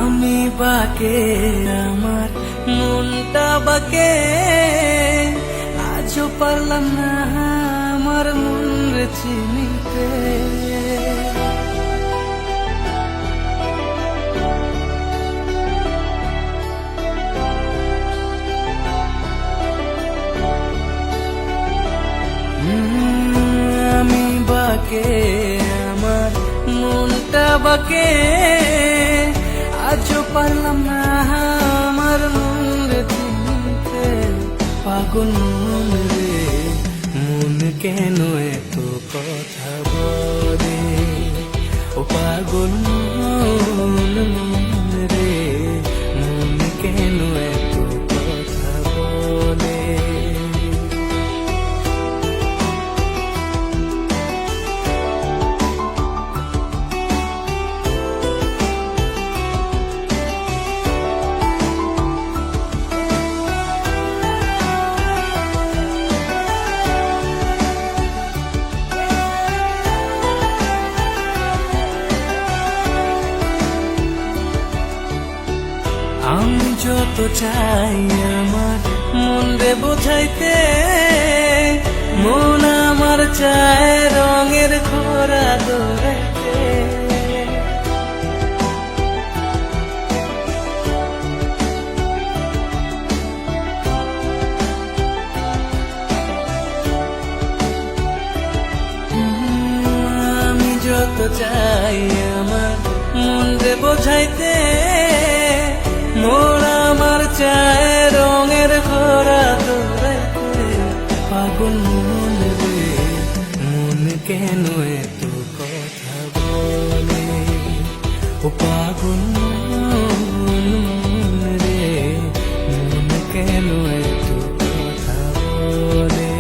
আমি বাকে আমার মনটা বাকে, আজও পারলাম না আমার মন রে চিনিতে। আমি বাকে আমার মনটা বাকে, আজও পারলাম না আমার মন রে চিনতে। পাগল মন রে, মন কেন এত কথা বলে? ও পাগল মন, মন রে, মন কেন এত কথা বলে? আমি যত চাই আমার মন রে বোঝাইতে, মন আমার চায় রঙের খরা দৌড়াইতে। আমি যত চাই আমার মন রে বোঝাইতে, মন আমার চায় রঙের খরা দৌড়াইতে। পাগল মন রে, মন কেন এত কথা বলে? ও পাগল মন, মন রে, মন কেন এত কথা বলে?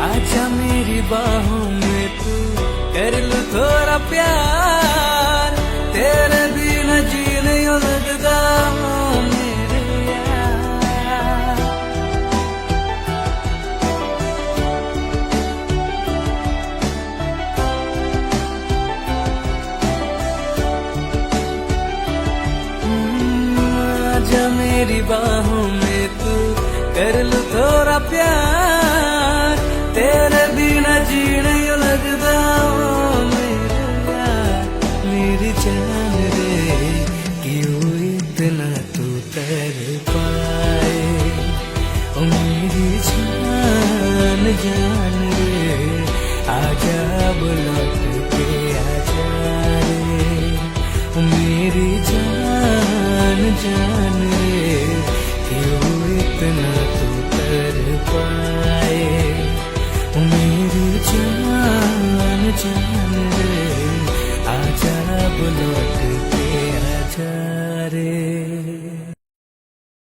आजा मेरी बाहों में तू, कर लूं थोड़ा प्यार, तेरे बिना जी नहीं लगता मेरे यार। आजा मेरी बाहों में तू, कर लूं थोड़ा प्यार, तेरे बिना जी नहीं लगता मेरे यार। मेरी जान रे, क्यों इतना तू तर पाए? ओ मेरी जान, जान रे, आजा लौट के आजा रे। ओ मेरी जान, जान रे, क्यों इतना तू तर पाए?